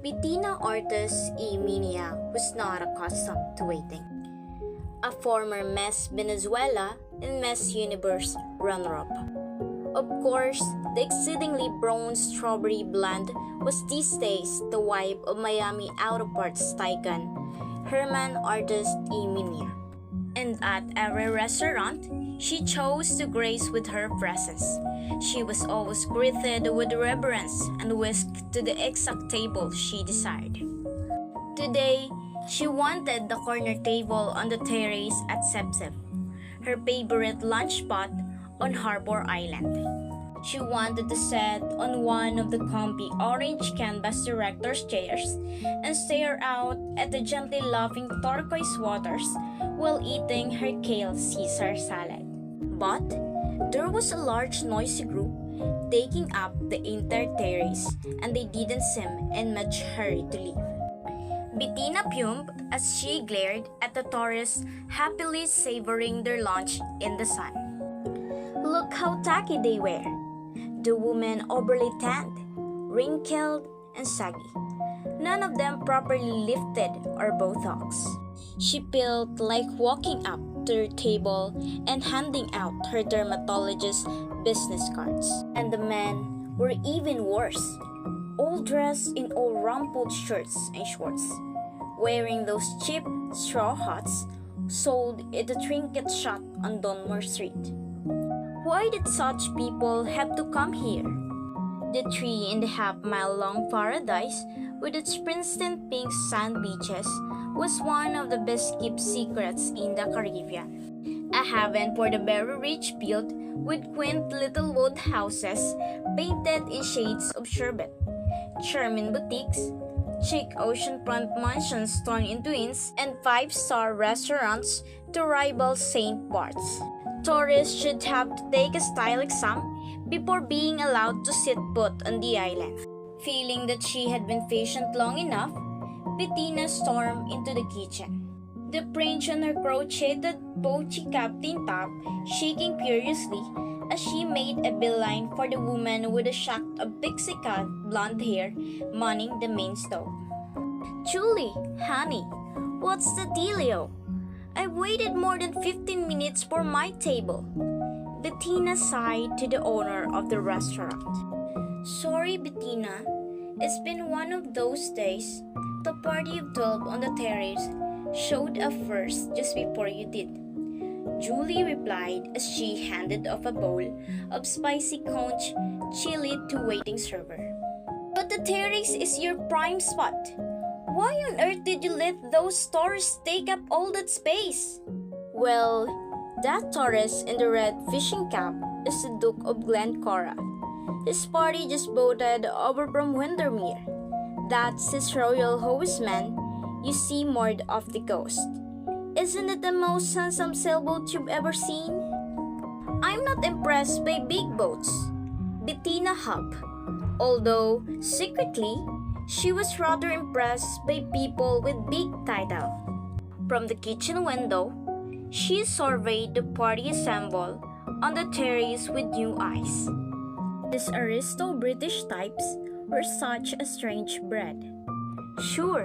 Bettina artist Emilia was not accustomed to waiting. A former Miss Venezuela and Miss Universe runner-up. Of course, the exceedingly bronze strawberry blonde was these days the wife of Miami Auto Parts tycoon Herman artist Emilia. And at every restaurant, she chose to grace with her presence. She was always greeted with reverence and whisked to the exact table she desired. Today, she wanted the corner table on the terrace at Sepsep, her favorite lunch spot on Harbor Island. She wanted to sit on one of the comfy orange canvas director's chairs and stare out at the gently laughing turquoise waters while eating her kale Caesar salad. But there was a large noisy group taking up the entire terrace and they didn't seem in much hurry to leave. Bettina fumed as she glared at the tourists happily savoring their lunch in the sun. Look how tacky they were. The women overly tanned, wrinkled, and saggy. None of them properly lifted or Botox. She felt like walking up to her table and handing out her dermatologist's business cards. And the men were even worse, all dressed in old rumpled shirts and shorts, wearing those cheap straw hats sold at the trinket shop on Donmore Street. Why did such people have to come here? The 3.5-mile-long paradise with its pristine pink sand beaches was one of the best-kept secrets in the Caribbean. A haven for the very rich built with quaint little wood houses painted in shades of sherbet, charming boutiques, chic oceanfront mansions turned into inns, and five-star restaurants to rival St. Bart's. Tourists should have to take a style exam before being allowed to set foot on the island. Feeling that she had been patient long enough, Bettina stormed into the kitchen. The fringe on her crocheted poachy captain top shaking furiously as she made a beeline for the woman with a shock of pixie-cut blonde hair manning the main stove. "Julie, honey, what's the dealio? I've waited more than 15 minutes for my table." Bettina sighed to the owner of the restaurant. "Sorry, Bettina. It's been one of those days. The party of 12 on the terrace showed up first just before you did," Julie replied as she handed off a bowl of spicy conch chili to waiting server. "But the terrace is your prime spot. Why on earth did you let those tourists take up all that space?" "Well, that tourist in the red fishing cap is the Duke of Glencora. His party just boated over from Windermere. That's his royal horseman you see moored off the coast. Isn't it the most handsome sailboat you've ever seen?" "I'm not impressed by big boats," Bettina huffed, although secretly she was rather impressed by people with big title. From the kitchen window, she surveyed the party assembled on the terrace with new eyes. These aristo-British types were such a strange breed. Sure,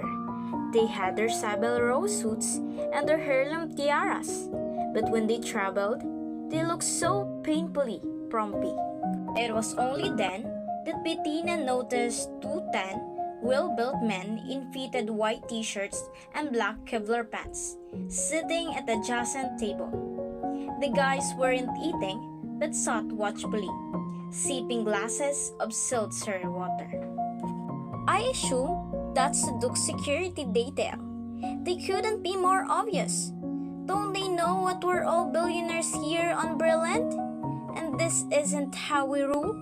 they had their Savile Row suits and their heirloom tiaras, but when they traveled, they looked so painfully frumpy. It was only then that Bettina noticed two tan, well-built men in fitted white t-shirts and black Kevlar pants, sitting at the adjacent table. The guys weren't eating, but sat watchfully, sipping glasses of seltzer water. "I assume that's the Duke's security detail. They couldn't be more obvious. Don't they know what we're all billionaires here on Brilliant? And this isn't how we rule?"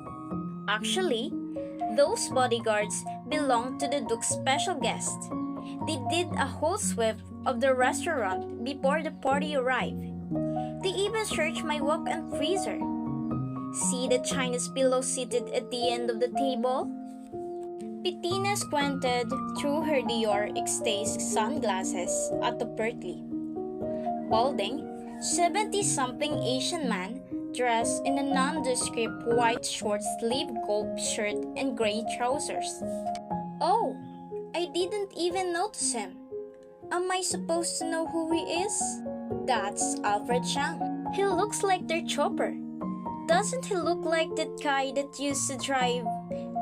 Actually, those bodyguards belonged to the Duke's special guest. They did a whole sweep of the restaurant before the party arrived. They even searched my walk-in freezer. See the Chinese pillow seated at the end of the table? Bettina squinted through her Dior Extase sunglasses at the portly, balding, 70-something Asian man dressed in a nondescript white short-sleeved golf shirt and gray trousers. "Oh, I didn't even notice him. Am I supposed to know who he is? That's Alfred Chang. He looks like their chopper. Doesn't he look like that guy that used to drive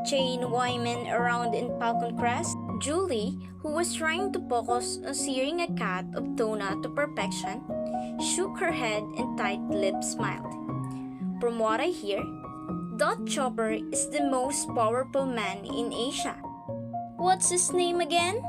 Jane Wyman around in Falcon Crest? Julie, who was trying to focus on searing a cat of Donna to perfection, shook her head and tight-lipped smiled. From what I hear, that chopper is the most powerful man in Asia. What's his name again?